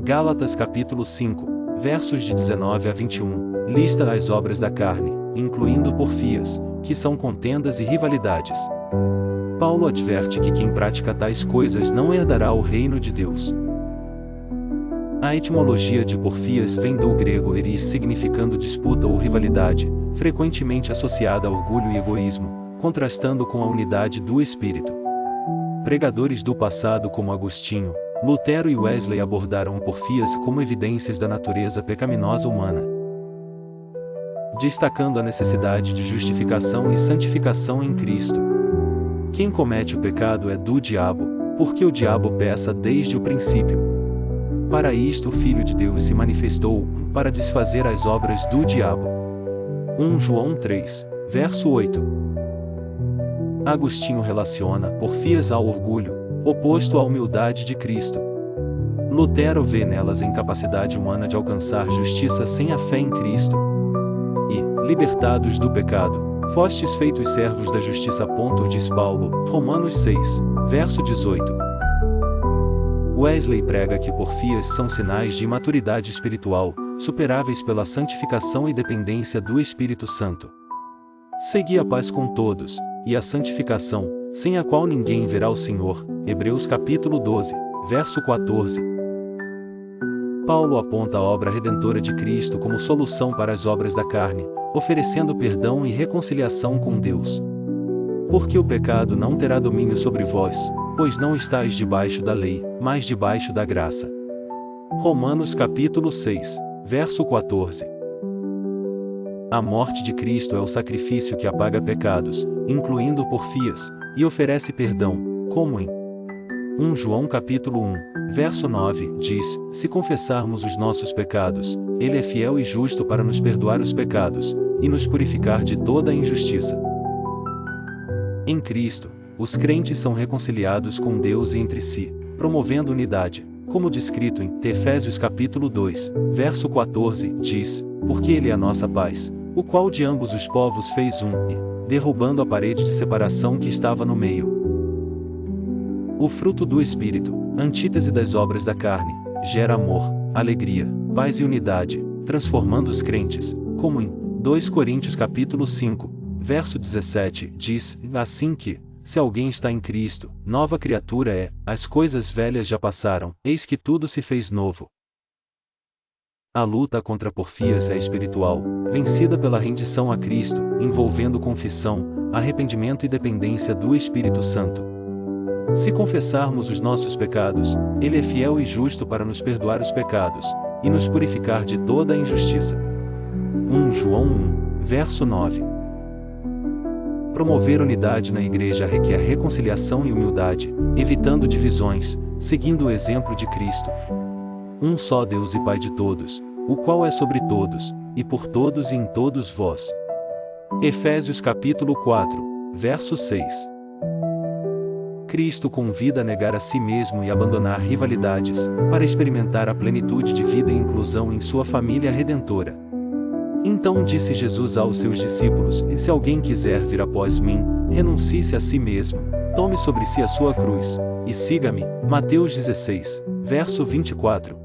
Gálatas capítulo 5, versos de 19 a 21, lista as obras da carne, incluindo porfias, que são contendas e rivalidades. Paulo adverte que quem pratica tais coisas não herdará o reino de Deus. A etimologia de porfias vem do grego eris, significando disputa ou rivalidade, frequentemente associada a orgulho e egoísmo, contrastando com a unidade do espírito. Pregadores do passado como Agostinho, Lutero e Wesley abordaram porfias como evidências da natureza pecaminosa humana, destacando a necessidade de justificação e santificação em Cristo. Quem comete o pecado é do diabo, porque o diabo peca desde o princípio. Para isto o Filho de Deus se manifestou, para desfazer as obras do diabo. 1 João 3, verso 8. Agostinho relaciona porfias ao orgulho, oposto à humildade de Cristo. Lutero vê nelas a incapacidade humana de alcançar justiça sem a fé em Cristo. E, libertados do pecado, fostes feitos servos da justiça. Diz Paulo, Romanos 6, verso 18. Wesley prega que porfias são sinais de imaturidade espiritual, superáveis pela santificação e dependência do Espírito Santo. Segui a paz com todos, e a santificação, sem a qual ninguém verá o Senhor. Hebreus capítulo 12, verso 14. Paulo aponta a obra redentora de Cristo como solução para as obras da carne, oferecendo perdão e reconciliação com Deus. Porque o pecado não terá domínio sobre vós, pois não estáis debaixo da lei, mas debaixo da graça. Romanos capítulo 6, verso 14. A morte de Cristo é o sacrifício que apaga pecados, incluindo porfias, e oferece perdão, como em 1 João capítulo 1, verso 9, diz, se confessarmos os nossos pecados, Ele é fiel e justo para nos perdoar os pecados, e nos purificar de toda a injustiça. Em Cristo, os crentes são reconciliados com Deus e entre si, promovendo unidade, como descrito em Efésios capítulo 2, verso 14, diz, porque Ele é a nossa paz, o qual de ambos os povos fez um, e, derrubando a parede de separação que estava no meio. O fruto do Espírito, antítese das obras da carne, gera amor, alegria, paz e unidade, transformando os crentes, como em 2 Coríntios capítulo 5, verso 17, diz, assim que, se alguém está em Cristo, nova criatura é, as coisas velhas já passaram, eis que tudo se fez novo. A luta contra porfias é espiritual, vencida pela rendição a Cristo, envolvendo confissão, arrependimento e dependência do Espírito Santo. Se confessarmos os nossos pecados, Ele é fiel e justo para nos perdoar os pecados, e nos purificar de toda a injustiça. 1 João 1, verso 9. Promover unidade na igreja requer reconciliação e humildade, evitando divisões, seguindo o exemplo de Cristo. Um só Deus e Pai de todos, o qual é sobre todos, e por todos e em todos vós. Efésios capítulo 4, verso 6. Cristo convida a negar a si mesmo e abandonar rivalidades, para experimentar a plenitude de vida e inclusão em sua família redentora. Então disse Jesus aos seus discípulos, e se alguém quiser vir após mim, renuncie-se a si mesmo, tome sobre si a sua cruz, e siga-me. Mateus 16, verso 24.